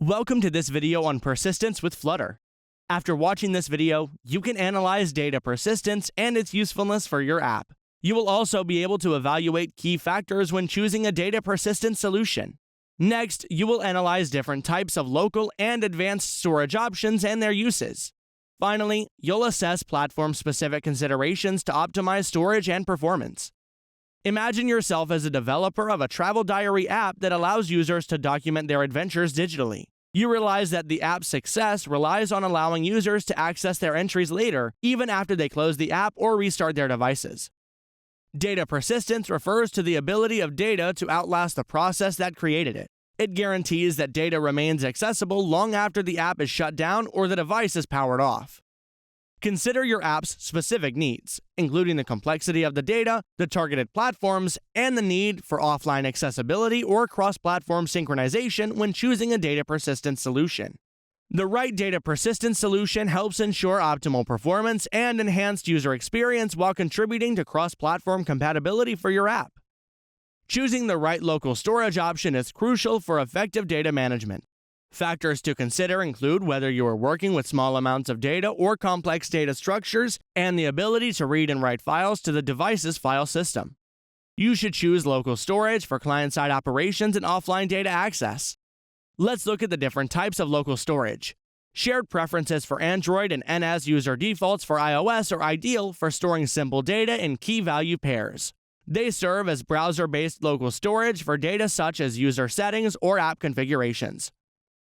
Welcome to this video on persistence with Flutter. After watching this video, you can analyze data persistence and its usefulness for your app. You will also be able to evaluate key factors when choosing a data persistence solution. Next, you will analyze different types of local and advanced storage options and their uses. Finally, you'll assess platform-specific considerations to optimize storage and performance. Imagine yourself as a developer of a travel diary app that allows users to document their adventures digitally. You realize that the app's success relies on allowing users to access their entries later, even after they close the app or restart their devices. Data persistence refers to the ability of data to outlast the process that created it. It guarantees that data remains accessible long after the app is shut down or the device is powered off. Consider your app's specific needs, including the complexity of the data, the targeted platforms, and the need for offline accessibility or cross-platform synchronization when choosing a data persistence solution. The right data persistence solution helps ensure optimal performance and enhanced user experience while contributing to cross-platform compatibility for your app. Choosing the right local storage option is crucial for effective data management. Factors to consider include whether you are working with small amounts of data or complex data structures, and the ability to read and write files to the device's file system. You should choose local storage for client-side operations and offline data access. Let's look at the different types of local storage. Shared preferences for Android and NAS user defaults for iOS are ideal for storing simple data in key-value pairs. They serve as browser-based local storage for data such as user settings or app configurations.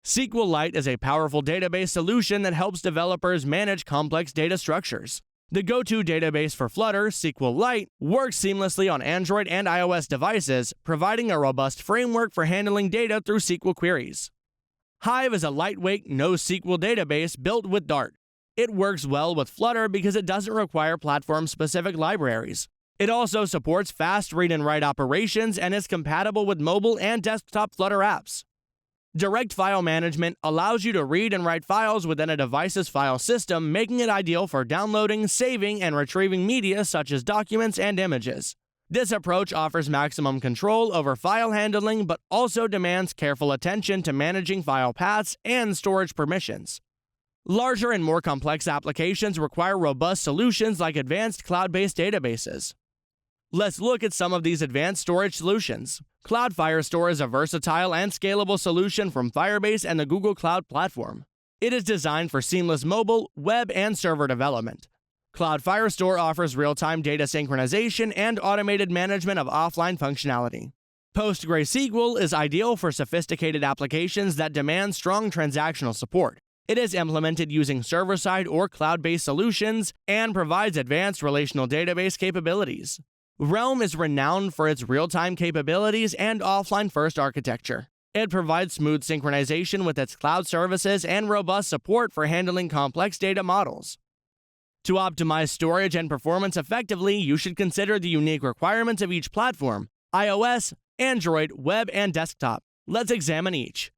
SQLite is a powerful database solution that helps developers manage complex data structures. The go-to database for Flutter, SQLite, works seamlessly on Android and iOS devices, providing a robust framework for handling data through SQL queries. Hive is a lightweight, NoSQL database built with Dart. It works well with Flutter because it doesn't require platform-specific libraries. It also supports fast read and write operations and is compatible with mobile and desktop Flutter apps. Direct file management allows you to read and write files within a device's file system, making it ideal for downloading, saving, and retrieving media such as documents and images. This approach offers maximum control over file handling but also demands careful attention to managing file paths and storage permissions. Larger and more complex applications require robust solutions like advanced cloud-based databases. Let's look at some of these advanced storage solutions. Cloud Firestore is a versatile and scalable solution from Firebase and the Google Cloud Platform. It is designed for seamless mobile, web, and server development. Cloud Firestore offers real-time data synchronization and automated management of offline functionality. PostgreSQL is ideal for sophisticated applications that demand strong transactional support. It is implemented using server-side or cloud-based solutions and provides advanced relational database capabilities. Realm is renowned for its real-time capabilities and offline-first architecture. It provides smooth synchronization with its cloud services and robust support for handling complex data models. To optimize storage and performance effectively, you should consider the unique requirements of each platform: iOS, Android, web, and desktop. Let's examine each.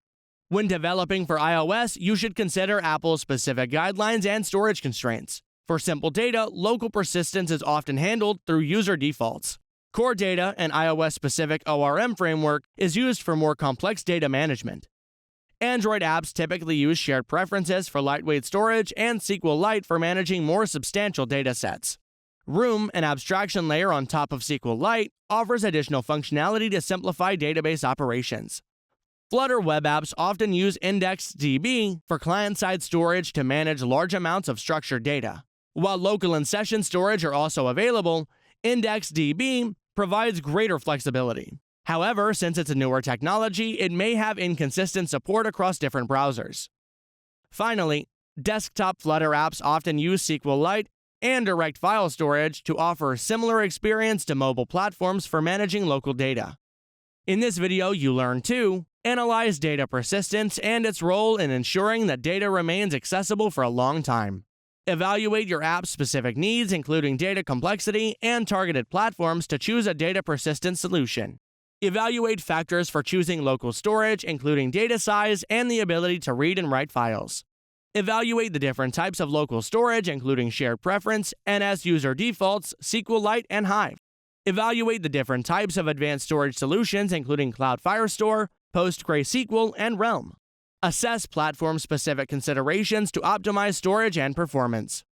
When developing for iOS, you should consider Apple's specific guidelines and storage constraints. For simple data, local persistence is often handled through user defaults. Core Data, an iOS-specific ORM framework, is used for more complex data management. Android apps typically use shared preferences for lightweight storage and SQLite for managing more substantial data sets. Room, an abstraction layer on top of SQLite, offers additional functionality to simplify database operations. Flutter web apps often use IndexedDB for client-side storage to manage large amounts of structured data. While local and session storage are also available, IndexedDB provides greater flexibility. However, since it's a newer technology, it may have inconsistent support across different browsers. Finally, desktop Flutter apps often use SQLite and direct file storage to offer a similar experience to mobile platforms for managing local data. In this video, you learned to analyze data persistence and its role in ensuring that data remains accessible for a long time. Evaluate your app's specific needs, including data complexity and targeted platforms, to choose a data persistence solution. Evaluate factors for choosing local storage, including data size and the ability to read and write files. Evaluate the different types of local storage, including shared preference, NAS user defaults, SQLite, and Hive. Evaluate the different types of advanced storage solutions, including Cloud Firestore, PostgreSQL, and Realm. Assess platform-specific considerations to optimize storage and performance.